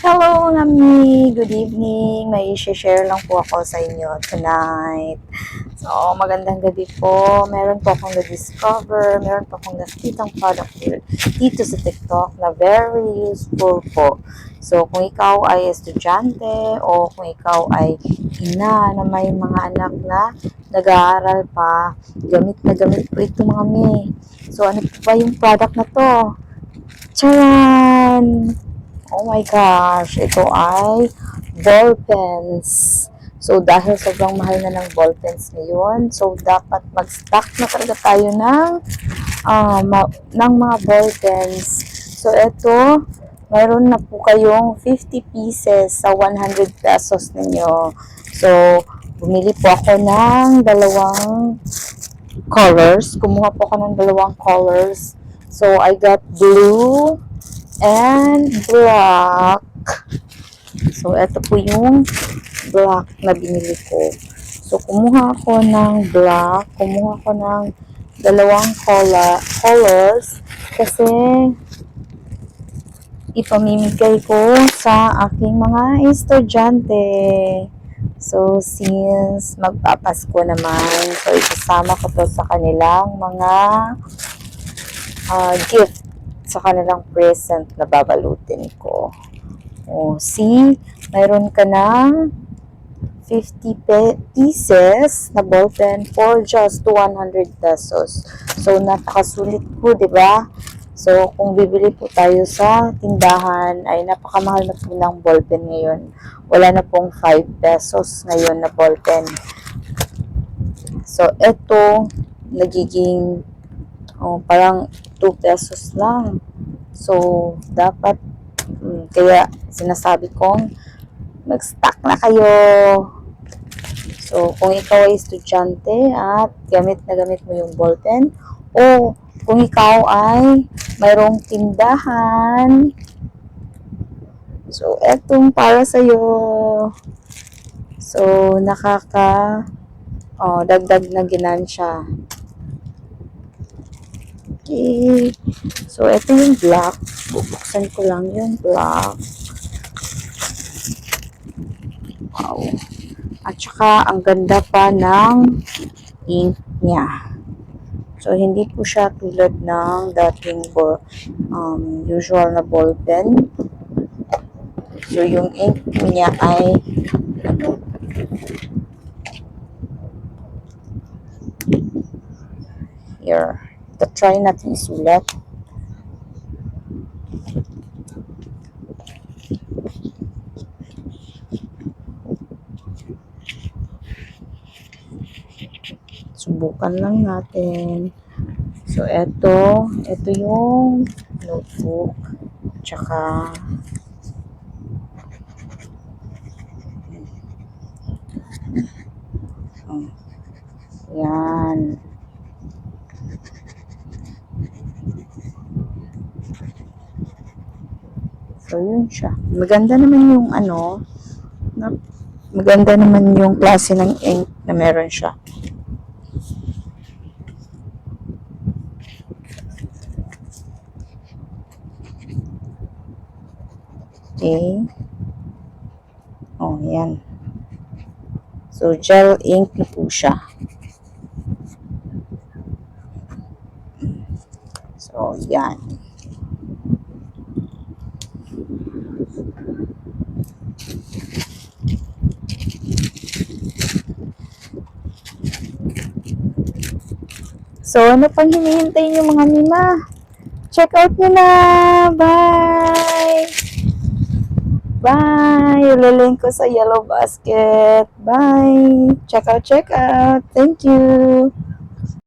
Hello, Nami! Good evening! May share lang po ako sa inyo tonight. So, magandang gabi po. Meron po akong na-discover, meron po akong nakitang product dito sa TikTok na very useful po. So, kung ikaw ay estudyante o kung ikaw ay ina na may mga anak na nag-aaral pa, gamit na gamit po ito mga mi. So, ano po ba yung product na to? Charan! Oh my gosh, ito ay ball pens. So, dahil sobrang mahal na ng ball pens ngayon, so dapat mag-stock na talaga tayo ng mga ball pens. So, ito, mayroon na po kayong 50 pieces sa 100 pesos ninyo. So, bumili po ako ng dalawang colors. Kumuha po ako ng dalawang colors. So, I got blue and black. So, ito po yung black na binili ko. So, kumuha ako ng black. Kumuha ako ng dalawang colors kasi ipamimigay ko sa aking mga estudyante. So, since magpapasko naman, so isasama ko to sa kanilang mga gift, sa kanilang present na babalutin ko. O, see, mayroon ka ng 50 pieces na ballpen for just 100 pesos. So, napakasulit po, di ba? So, kung bibili po tayo sa tindahan, ay napakamahal na po ng ballpen ngayon. Wala na pong 5 pesos ngayon na ballpen. So, ito, nagiging parang 2 pesos lang. So, dapat, kaya sinasabi kong mag-stock na kayo. So, kung ikaw ay estudyante at gamit na gamit mo yung ballpen, o kung ikaw ay mayroong tindahan, so, etong para sa'yo. So, dagdag na ginansya. Okay. So, ito yung black. Bubuksan ko lang yung black. Wow. At saka, ang ganda pa ng ink niya. So, hindi po siya tulad ng dating usual na ball pen. So, yung ink niya ay here. Try natin isulat. Subukan lang natin. So, ito yung notebook. Tsaka, yan. So, yun siya. Maganda naman yung maganda naman yung klase ng ink na meron siya. Okay. Oh, yan. So, gel ink na po siya. So, yan. So, ano pang hinihintay niyo mga mima? Check out nyo na! Bye! Bye! Ililink ko sa Yellow Basket. Bye! Check out, check out! Thank you!